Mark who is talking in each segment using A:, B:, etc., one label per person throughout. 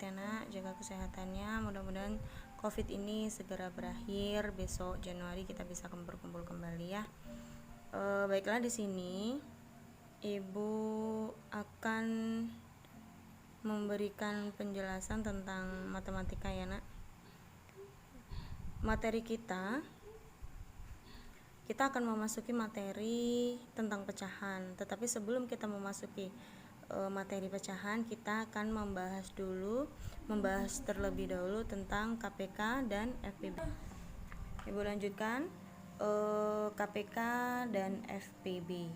A: ya nak, jaga kesehatannya. Mudah-mudahan COVID ini segera berakhir. Besok Januari kita bisa kumpul kembali ya. Baiklah, di sini Ibu akan memberikan penjelasan tentang matematika ya nak. Materi kita akan memasuki materi tentang pecahan. Tetapi sebelum kita memasuki materi pecahan, kita akan membahas terlebih dahulu tentang KPK dan FPB. Ibu lanjutkan. KPK dan FPB.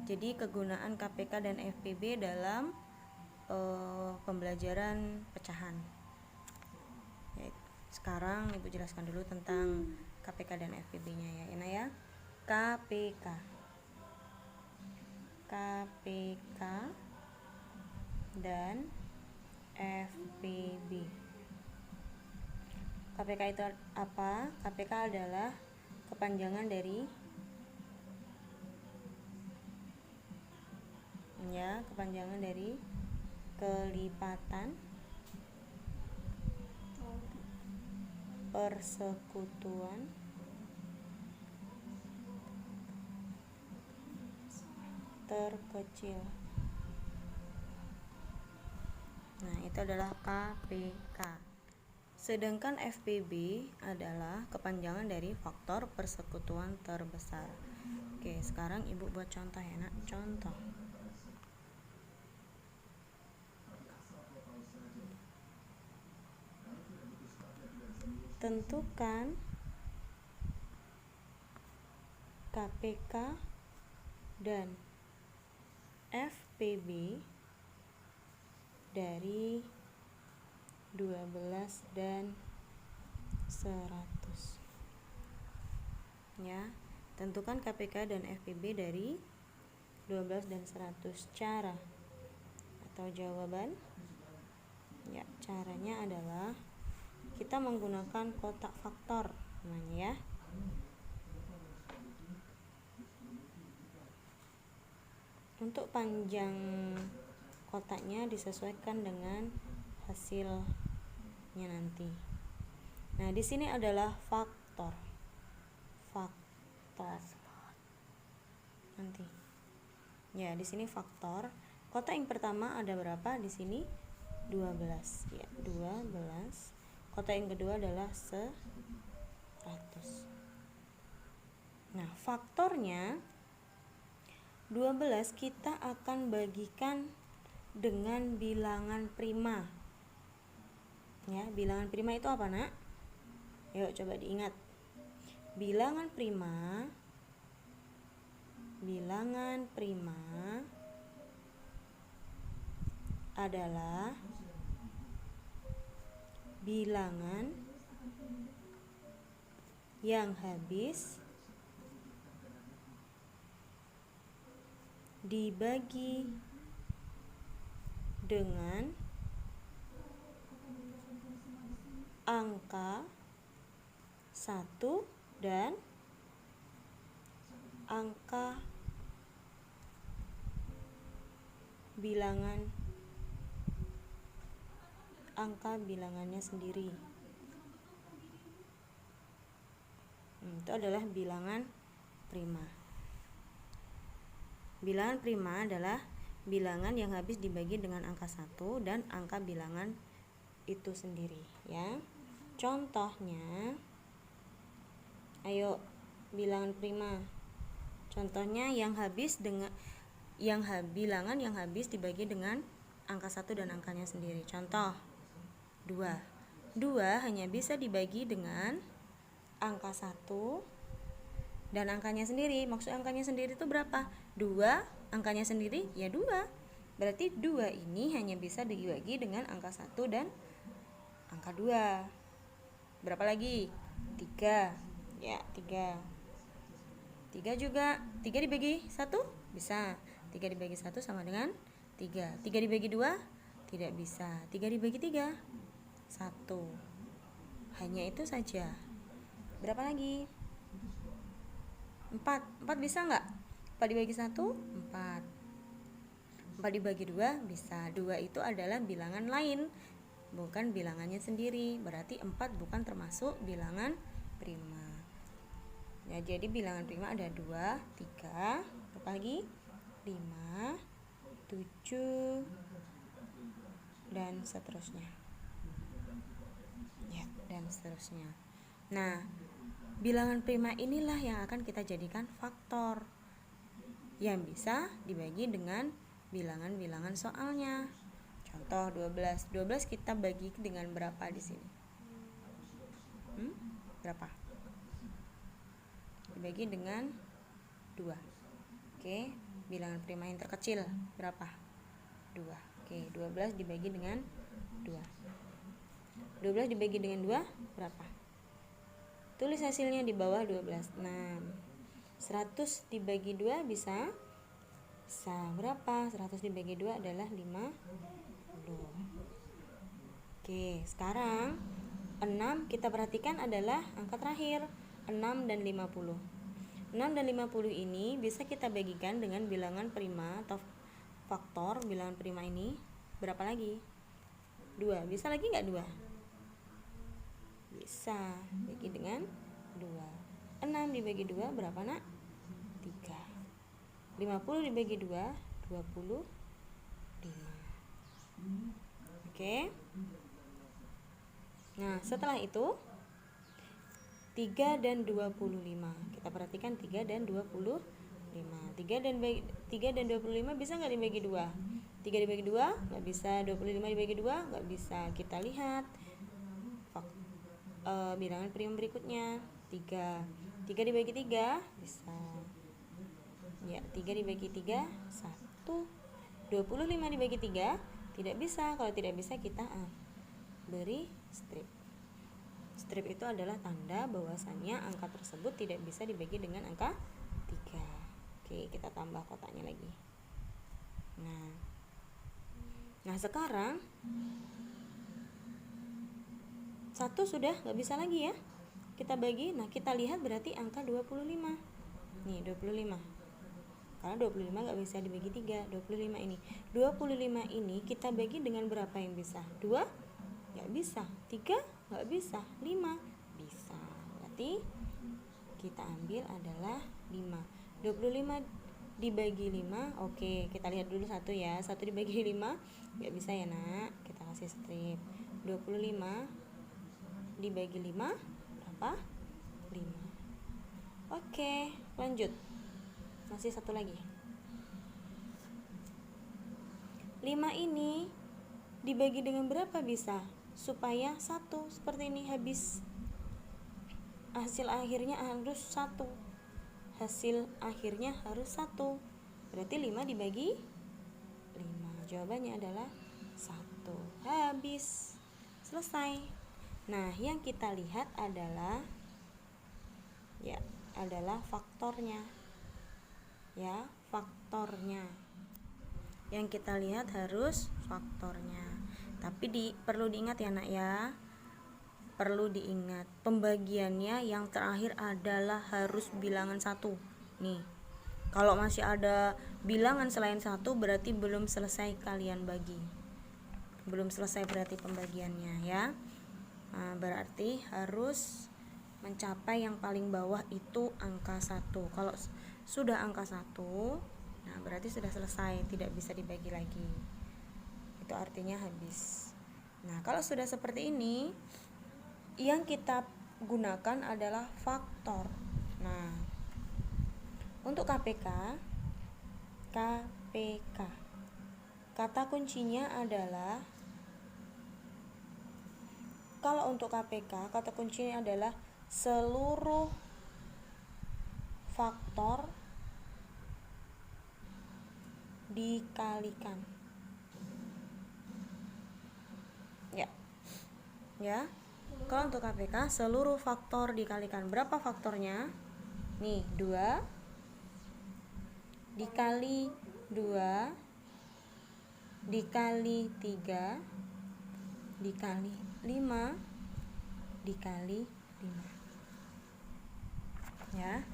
A: Jadi kegunaan KPK dan FPB dalam pembelajaran pecahan. Sekarang Ibu jelaskan dulu tentang KPK dan FPB-nya ya, Ina ya. KPK dan FPB. KPK itu apa? KPK adalah kepanjangan dari kelipatan, persekutuan, terkecil. Nah, itu adalah KPK. Sedangkan FPB adalah kepanjangan dari faktor persekutuan terbesar. Oke, sekarang Ibu buat contoh ya nak. Contoh. Tentukan KPK dan FPB dari 12 dan 100. Ya, tentukan KPK dan FPB dari 12 dan 100. Cara atau jawaban? Ya, caranya adalah kita menggunakan kotak faktor namanya ya. Untuk panjang kotaknya disesuaikan dengan hasilnya nanti. Nah, di sini adalah faktor nanti. Ya, di sini faktor. Kotak yang pertama ada berapa? Di sini 12. Ya, 12. Kotak yang kedua adalah 100. Nah, faktornya 12 kita akan bagikan dengan bilangan prima. Ya, bilangan prima itu apa, nak? Yuk coba diingat. Bilangan prima adalah bilangan yang habis dibagi dengan angka 1 dan angka bilangannya sendiri. Itu adalah bilangan prima. Bilangan prima adalah bilangan yang habis dibagi dengan angka 1 dan angka bilangan itu sendiri ya. Contohnya, ayo bilangan prima. Contohnya bilangan yang habis dibagi dengan angka 1 dan angkanya sendiri. Contoh 2. 2 hanya bisa dibagi dengan angka 1 dan angkanya sendiri. Maksud angkanya sendiri itu berapa? 2, angkanya sendiri ya 2. Berarti 2 ini hanya bisa dibagi dengan angka 1 dan angka 2. Berapa lagi? 3. Ya, 3. 3 juga. 3 dibagi 1 bisa. 3 dibagi 1 sama dengan 3. 3 dibagi 2 tidak bisa. 3 dibagi 3 1. Hanya itu saja. Berapa lagi? 4. 4 bisa nggak? 4 dibagi 1 4. 4 dibagi 2 bisa. 2 itu adalah bilangan lain. bukan bilangannya sendiri. Berarti 4 bukan termasuk bilangan prima. Ya, jadi bilangan prima ada 2, 3, berapa lagi? 5, 7, dan seterusnya. Ya, dan seterusnya. Nah, bilangan prima inilah yang akan kita jadikan faktor yang bisa dibagi dengan bilangan-bilangan soalnya. Contoh 12. 12 kita bagi dengan berapa di sini? Berapa? Dibagi dengan 2. Oke, bilangan prima yang terkecil berapa? 2. Oke, 12 dibagi dengan 2. 12 dibagi dengan 2 berapa? Tulis hasilnya di bawah 12. 6. 100 dibagi 2 bisa berapa? 100 dibagi 2 adalah 50. Oke, sekarang 6 kita perhatikan adalah angka terakhir, 6 dan 50. 6 dan 50 ini bisa kita bagikan dengan bilangan prima atau faktor bilangan prima ini berapa lagi? 2. Bisa lagi nggak 2? Bisa, bagi dengan 2. 6 dibagi 2 berapa, Nak? 3. 50 dibagi 2, 25. Oke. Nah, setelah itu 3 dan 25. Kita perhatikan 3 dan 25. 3 dan 25 bisa nggak dibagi 2? 3 dibagi 2 nggak bisa. 25 dibagi 2 nggak bisa. Kita lihat bilangan prima berikutnya. 3 dibagi 3 bisa. Ya, 3 dibagi 3 1. 25 dibagi 3 tidak bisa. Kalau tidak bisa kita beri strip. Strip itu adalah tanda bahwasannya angka tersebut tidak bisa dibagi dengan angka 3. Oke, kita tambah kotaknya lagi. Nah sekarang 1 sudah nggak bisa lagi ya kita bagi. Nah, kita lihat berarti angka 25. Nih, 25. Karena 25 nggak bisa dibagi 3. 25 ini kita bagi dengan berapa yang bisa? 2 nggak bisa. 3 nggak bisa. 5 bisa. Berarti kita ambil adalah 5. 25 dibagi 5. Oke, kita lihat dulu 1 ya. 1 dibagi 5 nggak bisa ya, Nak. Kita kasih strip. 25 dibagi 5 berapa? 5. Oke, lanjut. Masih 1 lagi. 5 ini dibagi dengan berapa bisa? Supaya 1 seperti ini habis. Hasil akhirnya harus 1. Hasil akhirnya harus 1. Berarti 5 dibagi 5. Jawabannya adalah 1. Habis. Selesai. Nah, yang kita lihat adalah faktornya. Ya, faktornya. Yang kita lihat harus faktornya. Tapi perlu diingat ya, Nak ya. Perlu diingat, pembagiannya yang terakhir adalah harus bilangan 1. Nih. Kalau masih ada bilangan selain 1 berarti belum selesai kalian bagi. Belum selesai berarti pembagiannya ya. Nah, berarti harus mencapai yang paling bawah itu angka 1. Kalau sudah angka 1, nah berarti sudah selesai, tidak bisa dibagi lagi. Itu artinya habis. Nah, kalau sudah seperti ini, yang kita gunakan adalah faktor. Nah, untuk KPK, kata kuncinya adalah, kalau untuk KPK, kata kuncinya adalah seluruh faktor dikalikan. Ya. Kalau untuk KPK, seluruh faktor dikalikan. Berapa faktornya? Nih, 2 dikali 2 dikali 3 dikali 5 dikali 5. Ya.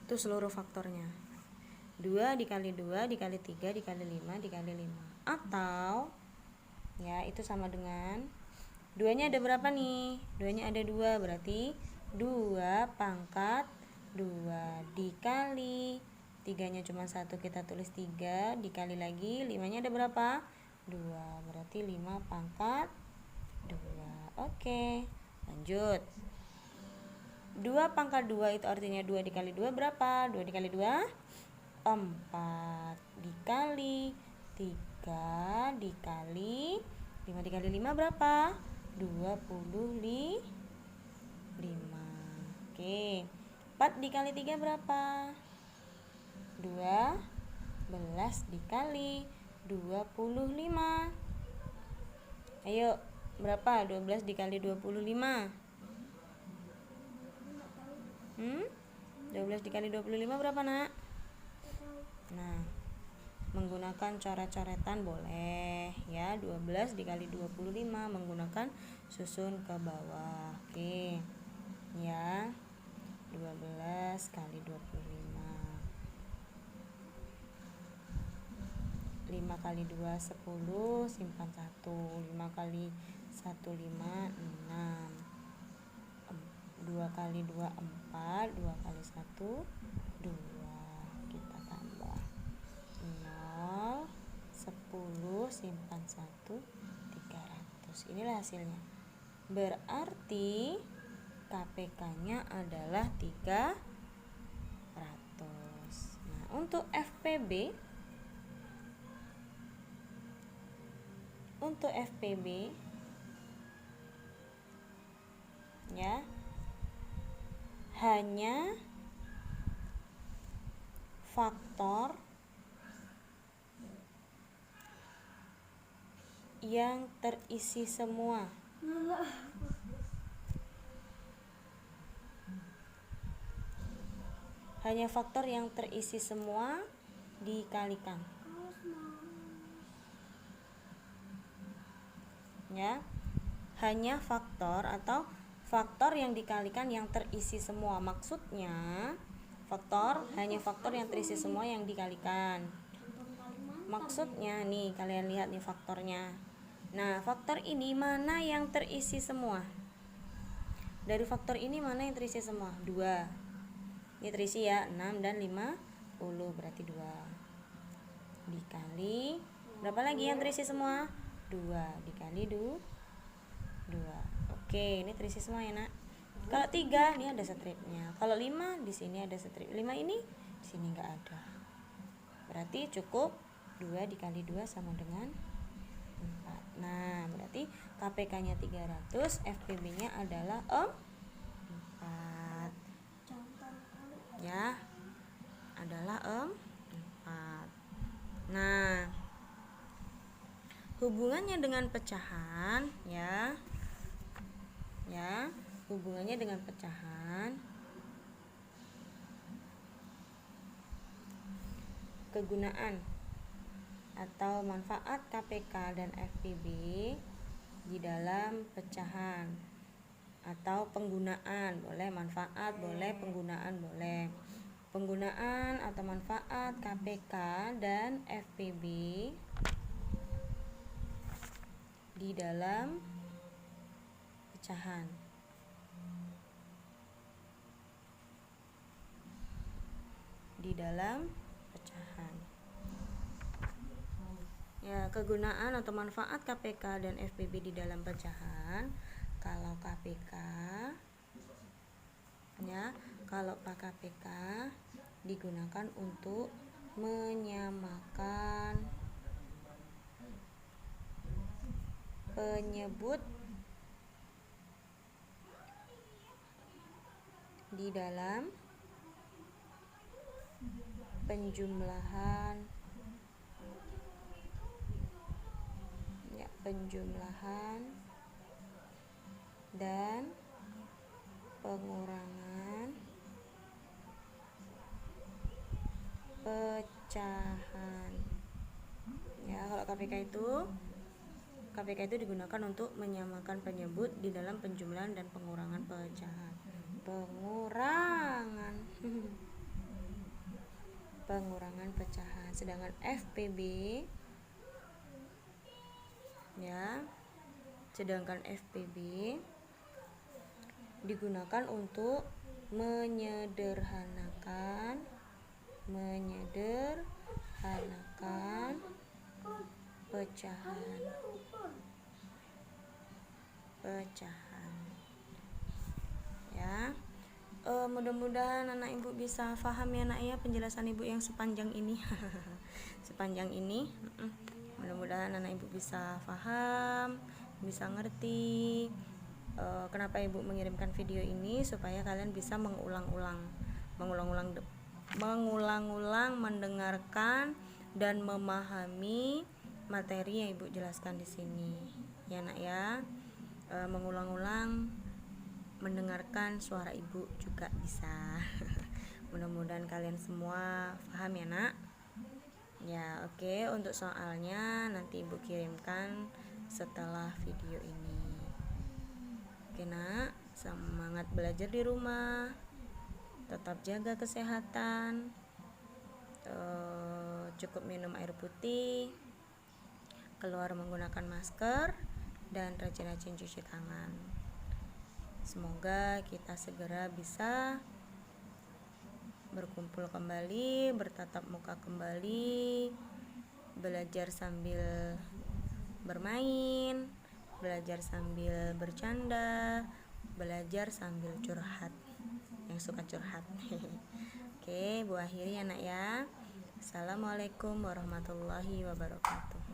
A: Itu seluruh faktornya. 2 dikali 2 dikali 3 dikali 5 dikali 5. Atau Ya, itu sama dengan 2-nya ada berapa nih? 2-nya ada 2, berarti 2 pangkat 2 dikali 3-nya cuma 1, kita tulis 3, dikali lagi 5-nya ada berapa? 2, berarti 5 pangkat 2. Oke, lanjut. 2 pangkat 2 itu artinya 2 dikali 2 berapa? 2 dikali 2 4, dikali 3 dikali 5 dikali 5 berapa? 25. Oke, 4 dikali 3 berapa? 12 dikali 25. Ayo, berapa 12 dikali 25? 12 dikali 25 berapa, Nak? Nah, menggunakan coret-coretan boleh ya. 12 dikali 25 menggunakan susun ke bawah. Oke. Ya. 12 kali 25. 5 kali 2 10, simpan 1. 5 kali 1 5, 6. 2 kali 2 4, 2 kali 1 2. Kita tambah 0, 10, simpan 1, 300. Inilah hasilnya. Berarti KPK-nya adalah 300. Nah, untuk FPB ya, hanya faktor yang terisi semua. Hanya faktor yang terisi semua dikalikan. Ya. Hanya faktor atau faktor yang dikalikan yang terisi semua. Maksudnya hanya faktor yang terisi semua yang dikalikan. Maksudnya nih, kalian lihat nih faktornya. Nah, faktor ini mana yang terisi semua? Dari faktor ini mana yang terisi semua? 2. Ini terisi ya, 6 dan 50, berarti 2. Dikali berapa lagi yang terisi semua? 2 dikali 2. Oke, ini terisi semua ya, Nak. Kalau 3 ini ada stripnya. Kalau 5 di sini ada strip. 5 ini di sini enggak ada. Berarti cukup 2 dikali 2 sama dengan 4. Nah, berarti KPK-nya 300, FPB-nya adalah 4. Ya. Adalah 4. Nah, hubungannya dengan pecahan ya. Hubungannya dengan pecahan, kegunaan atau manfaat KPK dan FPB di dalam pecahan atau penggunaan, boleh manfaat, boleh penggunaan, boleh. Penggunaan atau manfaat KPK dan FPB di dalam pecahan. Ya, kegunaan atau manfaat KPK dan FPB di dalam pecahan. Kalau KPK ya, kalau KPK digunakan untuk menyamakan penyebut di dalam penjumlahan dan pengurangan pecahan. Ya, kalau KPK itu digunakan untuk menyamakan penyebut di dalam penjumlahan dan pengurangan pecahan. Pengurangan pecahan. Sedangkan FPB ya Sedangkan FPB digunakan untuk menyederhanakan pecahan. Ya. Mudah-mudahan anak ibu bisa paham ya nak ya penjelasan ibu yang sepanjang ini. Mudah-mudahan anak ibu bisa paham, bisa ngerti kenapa ibu mengirimkan video ini, supaya kalian bisa mengulang-ulang mendengarkan dan memahami materi yang ibu jelaskan di sini ya nak ya. Mengulang-ulang mendengarkan suara ibu juga bisa. Mudah-mudahan kalian semua paham ya nak ya. Oke, untuk soalnya nanti ibu kirimkan setelah video ini. Oke nak, semangat belajar di rumah, tetap jaga kesehatan, cukup minum air putih, keluar menggunakan masker, dan rajin-rajin cuci tangan. Semoga kita segera bisa berkumpul kembali, bertatap muka kembali, belajar sambil bermain, belajar sambil bercanda, belajar sambil curhat, yang suka curhat. Oke, Bu akhiri ya nak ya. Assalamualaikum warahmatullahi wabarakatuh.